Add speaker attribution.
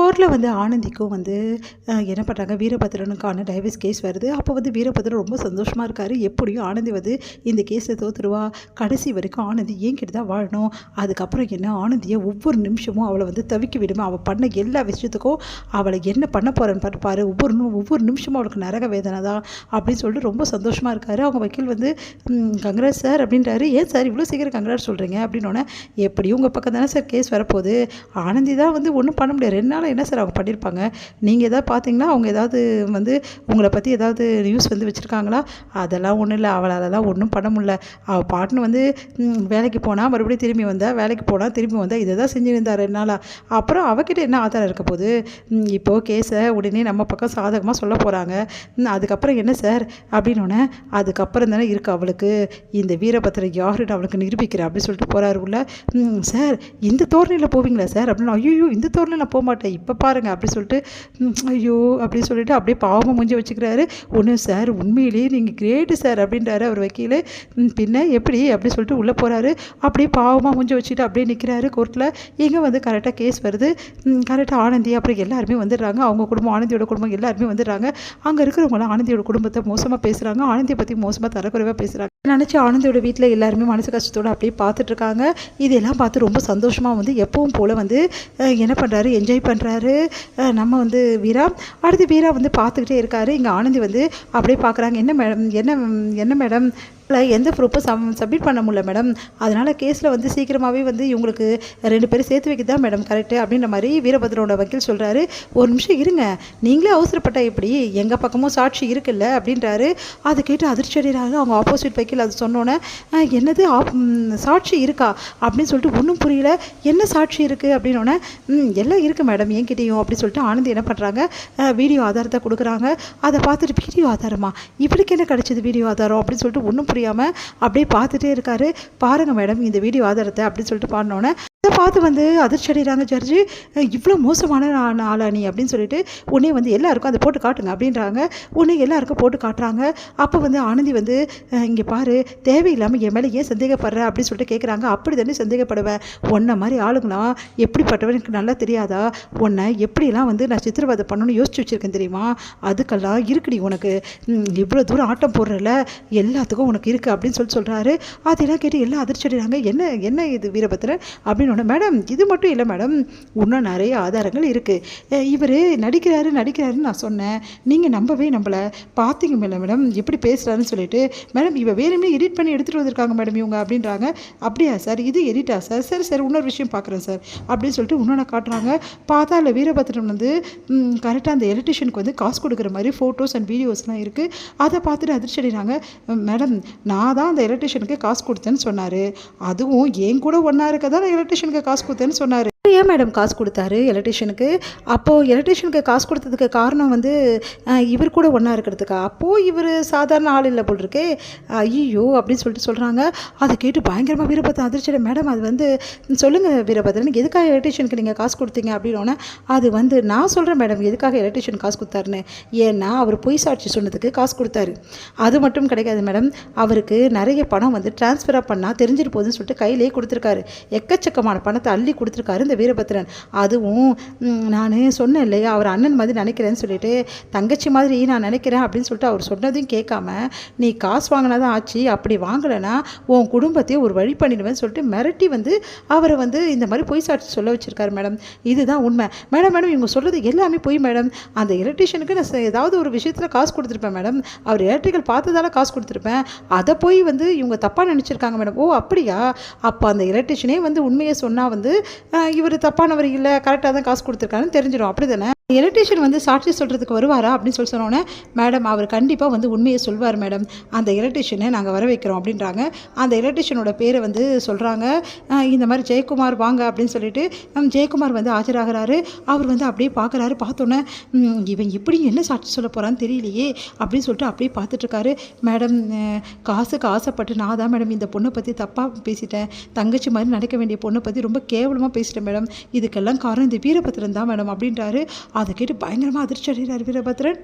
Speaker 1: கோர்ட்டில் வந்து ஆனந்திக்கும் வந்து என்ன பண்ணுறாங்க, வீரபத்ரனுக்கான டைவர்ஸ் கேஸ் வருது. அப்போ வந்து வீரபத்ரன் ரொம்ப சந்தோஷமாக இருக்கார். எப்படியும் ஆனந்தி வந்து இந்த கேஸில் தோற்றுருவா, கடைசி வரைக்கும் ஆனந்தி என்கிட்ட தான் வாழணும். அதுக்கப்புறம் என்ன, ஆனந்தியை ஒவ்வொரு நிமிஷமும் அவளை வந்து தவிக்க விடுமா, அவள் பண்ண எல்லா விஷயத்துக்கும் அவளை என்ன பண்ண போகிறேன்னு பார்த்துப்பாரு. ஒவ்வொரு நிமிஷமும் அவளுக்கு நரக வேதனை தான் அப்படின்னு சொல்லிட்டு ரொம்ப சந்தோஷமாக இருக்கார். அவங்க வக்கீல் வந்து கங்க்ராட்ஸ் சார் அப்படின்றாரு. ஏன் சார் இவ்வளோ சீக்கிரம் கங்க்ராட்ஸ் சொல்கிறீங்க அப்படின்னோடனே, எப்படியும் உங்கள் பக்கம் தானே சார் கேஸ் வரப்போகுது, ஆனந்தி தான் வந்து ஒன்றும் பண்ண முடியாது, 2 நாள் என்ன சார் அவங்க பண்ணியிருப்பாங்க, நீங்கள் எதாவது பார்த்தீங்கன்னா அவங்க ஏதாவது வந்து உங்களை பற்றி ஏதாவது நியூஸ் வந்து வச்சுருக்காங்களா, அதெல்லாம் ஒன்றும் இல்லை, அவள் அதெல்லாம் ஒன்றும் பண்ண முடியல, அவள் பாட்டுன்னு வந்து வேலைக்கு போனால் மறுபடியும் திரும்பி வந்தால், வேலைக்கு போனால் திரும்பி வந்தால், இதை தான் செஞ்சுருந்தார் 2 நாளாக. அப்புறம் அவகிட்ட என்ன ஆதாரம் இருக்க போகுது, இப்போது கேஸை உடனே நம்ம பக்கம் சாதகமாக சொல்ல போகிறாங்க, அதுக்கப்புறம் என்ன சார் அப்படின்னோடனே, அதுக்கப்புறம் தானே இருக்குது அவளுக்கு இந்த வீரபத்ரன் யாருன்னு அவளுக்கு நிரூபிக்கிறேன் அப்படின்னு சொல்லிட்டு போகிறாரு உள்ள. சார் இந்த தோரணையில் போவீங்களா சார் அப்படின்னு, ஐயோ இந்த தோரணையில் நான் போக மாட்டேன், இப்போ பாருங்கள் அப்படி சொல்லிட்டு, ஐயோ அப்படின்னு சொல்லிட்டு அப்படியே பாவமாக மூஞ்சி வச்சுக்கிறாரு. ஒன்று சார் உண்மையிலேயே நீங்கள் கிரேட்டு சார் அப்படின்றாரு அவர் வக்கீல். பின்ன எப்படி அப்படி சொல்லிட்டு உள்ளே போகிறாரு. அப்படியே பாவமாக மூஞ்சி வச்சுட்டு அப்படியே நிற்கிறாரு கோர்ட்டில். இங்கே வந்து கரெக்டாக கேஸ் வருது. கரெக்டாக ஆனந்தி அப்புறம் எல்லாருமே வந்துடுறாங்க. அவங்க குடும்பம், ஆனந்தியோட குடும்பம் எல்லாருமே வந்துடுறாங்க. அங்கே இருக்கிறவங்களாம் ஆனந்தியோட குடும்பத்தை மோசமாக பேசுகிறாங்க, ஆனந்தியை பற்றி மோசமாக தரக்குறைவாக பேசுகிறாங்க. நினச்சி ஆனந்தியோட வீட்டில் எல்லாருமே மனசு கஷ்டத்தோடு அப்படியே பார்த்துட்ருக்காங்க. இதெல்லாம் பார்த்து ரொம்ப சந்தோஷமாக வந்து எப்பவும் போல் வந்து என்ன பண்ணுறாரு, என்ஜாய் பண்ணுறாரு நம்ம வந்து வீரா. அடுத்து வீரா வந்து பார்த்துக்கிட்டே இருக்காரு. இங்கே ஆனந்தி வந்து அப்படியே பார்க்குறாங்க. என்ன மேடம், என்ன மேடம், எந்த ப்ரூஃபும் சப்மிட் பண்ண முடியல மேடம், அதனால் கேஸில் வந்து சீக்கிரமாகவே வந்து இவங்களுக்கு 2 பேரும் சேர்த்து வைக்க தான் மேடம் கரெக்டு அப்படின்ற மாதிரி வீரபத்ரனோட வக்கீல் சொல்கிறாரு. ஒரு நிமிஷம் இருங்க, நீங்களே அவசரப்பட்ட எப்படி, எங்கள் பக்கமும் சாட்சி இருக்குல்ல அப்படின்றாரு. அதை கேட்டு அதிர்ச்சி அடைகிறாங்க அவங்க ஆப்போசிட் வக்கீல். அது சொன்னோன்னே, என்னது சாட்சி இருக்கா அப்படின்னு சொல்லிட்டு ஒன்றும் புரியல, என்ன சாட்சி இருக்குது அப்படின்னோடனே, எல்லாம் இருக்குது மேடம் என்கிட்டையும் அப்படின்னு சொல்லிட்டு ஆனந்தி என்ன பண்ணுறாங்க, வீடியோ ஆதாரத்தை கொடுக்குறாங்க. அதை பார்த்துட்டு வீடியோ ஆதாரமா, இவளுக்கு என்ன கிடச்சிது வீடியோ ஆதாரம் அப்படின்னு சொல்லிட்டு ஒன்றும் புரியாமல் அப்படியே பார்த்துட்டே இருக்காரு. பாருங்கள் மேடம் இந்த வீடியோ ஆதாரத்தை அப்படின்னு சொல்லிட்டு பாடினோன்னே அதை பார்த்து வந்து அதிர்ச்சி அடைகிறாங்க ஜட்ஜு. இவ்வளோ மோசமான ஆளா நீ அப்படின்னு சொல்லிட்டு உடனே வந்து எல்லாருக்கும் அதை போட்டு காட்டுங்க அப்படின்றாங்க. உடனே எல்லாருக்கும் போட்டு காட்டுறாங்க. அப்போ வந்து ஆனந்தி வந்து இங்கே பாரு, தேவையில்லாமல் என் மேலே ஏன் சந்தேகப்படுற அப்படின்னு சொல்லிட்டு கேட்குறாங்க. அப்படி தானே சந்தேகப்படுவேன், உன்னை மாதிரி ஆளுங்களாம் எப்படிப்பட்டவன் எனக்கு நல்லா தெரியாதா, உன்னை எப்படிலாம் வந்து நான் சித்திரவதை பண்ணணும்னு யோசிச்சு வச்சுருக்கேன் தெரியுமா, அதுக்கெல்லாம் இருக்குடி உனக்கு, இவ்வளோ தூரம் ஆட்டம் போடுறல எல்லாத்துக்கும் உனக்கு இருக்குது அப்படின்னு சொல்கிறாரு. அதெல்லாம் கேட்டு எல்லாம் அதிர்ச்சி அடைகிறாங்க. என்ன இது வீரபத்ரன் அப்படின்னு. மேடம் இது மட்டும் இல்லை மேடம், இன்னும் நிறைய ஆதாரங்கள் இருக்குது, இவர் நடிக்கிறாருன்னு நான் சொன்னேன், நீங்கள் நம்பலை, பார்த்தீங்க மேடம் எப்படி பேசுகிறாருன்னு சொல்லிட்டு, மேடம் இவ வேணுமே எடிட் பண்ணி எடுத்துகிட்டு வந்திருக்காங்க மேடம் இவங்க அப்படின்றாங்க. அப்படியா சார், இது எடிட்டா சார், சரி இன்னொரு விஷயம் பார்க்குறேன் சார் அப்படின்னு சொல்லிட்டு இன்னொன்று காட்டுறாங்க. பார்த்தா இல்லை வீரபத்ரன் வந்து கரெக்டாக அந்த எலக்ட்ரிஷியனுக்கு வந்து காசு கொடுக்குற மாதிரி ஃபோட்டோஸ் அண்ட் வீடியோஸ்லாம் இருக்குது. அதை பார்த்துட்டு அதிர்ச்சி அடைகிறாங்க. மேடம் நான் தான் அந்த எலக்ட்ரிஷியனுக்கு காசு கொடுத்தேன்னு சொன்னார், அதுவும் என் கூட ஒன்றா இருக்க தான் எலக்ட்ரிஷியனுக்கு காசு கொடுத்தேன்னு சொன்னார். ஏன் மேடம் காசு கொடுத்தாரு எலக்ட்ரிஷியனுக்கு, அப்போது எலக்ட்ரிஷியனுக்கு காசு கொடுத்ததுக்கு காரணம் வந்து இவர் கூட ஒன்றா இருக்கிறதுக்கா, அப்போது இவர் சாதாரண ஆள் இல்லை போல் இருக்கே, ஐயோ அப்படின்னு சொல்லிட்டு சொல்கிறாங்க. அதை கேட்டு பயங்கரமாக வீரபத்ரன் அதிர்ச்சி. மேடம் அது வந்து சொல்லுங்கள் வீரபத்ரன், எதுக்காக எலக்ட்ரிஷியனுக்கு நீங்கள் காசு கொடுத்தீங்க அப்படின்னோடனே, அது வந்து நான் சொல்கிறேன் மேடம் எதுக்காக எலக்ட்ரிஷியன் காசு கொடுத்தாருன்னு, ஏன்னா அவர் பொய் சாட்சி சொன்னதுக்கு காசு கொடுத்தாரு. அது மட்டும் கிடைக்காது மேடம், அவருக்கு நிறைய பணம் வந்து டிரான்ஸ்ஃபராக பண்ணால் தெரிஞ்சிட்டு போகுதுன்னு சொல்லிட்டு கையிலேயே கொடுத்துருக்காரு, எக்கச்சக்கமான பணத்தை அள்ளி கொடுத்துருக்காரு இந்த வீரபத்ரன். அதுவும் நான் சொன்னேன் இல்லையா, அவர் அண்ணன் மாதிரி நினைக்கிறேன்னு சொல்லிட்டு, தங்கச்சி மாதிரி நான் நினைக்கிறேன் அப்படின்னு சொல்லிட்டு அவர் சொன்னதையும் கேட்காம, நீ காசு வாங்கினாதான் ஆச்சு, அப்படி வாங்கலைன்னா உன் குடும்பத்தையும் ஒரு வழி பண்ணிடுவேன்னு சொல்லிட்டு மிரட்டி வந்து அவரை வந்து இந்த மாதிரி பொய் சாட்சி சொல்ல வச்சுருக்காரு மேடம். இதுதான் உண்மை மேடம் இவங்க சொல்கிறது எல்லாமே பொய் மேடம். அந்த எலக்ட்ரிஷியனுக்கு நான் ஏதாவது ஒரு விஷயத்தில் காசு கொடுத்துருப்பேன் மேடம், அவர் எலக்ட்ரிக்கல் பார்த்ததால காசு கொடுத்துருப்பேன், அதை போய் வந்து இவங்க தப்பாக நினச்சிருக்காங்க மேடம். ஓ அப்படியா, அப்போ அந்த எலக்ட்ரிஷியனே வந்து உண்மையை சொன்னால் வந்து இவர் தப்பானவர் இல்லை, கரெக்டாக தான் காசு கொடுத்துருக்காருன்னு தெரிஞ்சிடும், அப்படி தானே. எலக்ட்ரிஷியன் வந்து சாட்சி சொல்கிறதுக்கு வருவாரா அப்படின்னு சொன்னோன்னே, மேடம் அவர் கண்டிப்பாக வந்து உண்மையை சொல்வார் மேடம், அந்த எலக்ட்ரிஷியனை நாங்கள் வர வைக்கிறோம் அப்படின்றாங்க. அந்த எலக்ட்ரிஷியனோட பேரை வந்து சொல்கிறாங்க. இந்த மாதிரி ஜெயக்குமார் வாங்க அப்படின்னு சொல்லிட்டு ஜெயக்குமார் வந்து ஆஜராகிறாரு. அவர் வந்து அப்படியே பார்க்குறாரு. பார்த்தோன்னே இவன் இப்படி என்ன சாட்சி சொல்ல போகிறான்னு தெரியலையே அப்படின்னு சொல்லிட்டு அப்படியே பார்த்துட்ருக்காரு. மேடம் காசுக்கு ஆசைப்பட்டு நான் தான் மேடம் இந்த பொண்ணை பற்றி தப்பாக பேசிட்டேன், தங்கச்சி மாதிரி நடக்க வேண்டிய பொண்ணை பற்றி ரொம்ப கேவலமாக பேசிட்டேன் மேடம், இதுக்கெல்லாம் காரணம் இந்த வீரபத்ரன் தான் மேடம் அப்படின்றாரு. அதை கேட்டு பயங்கரமாக அதிர்ச்சி அடைகிறார் வீரபத்ரன்.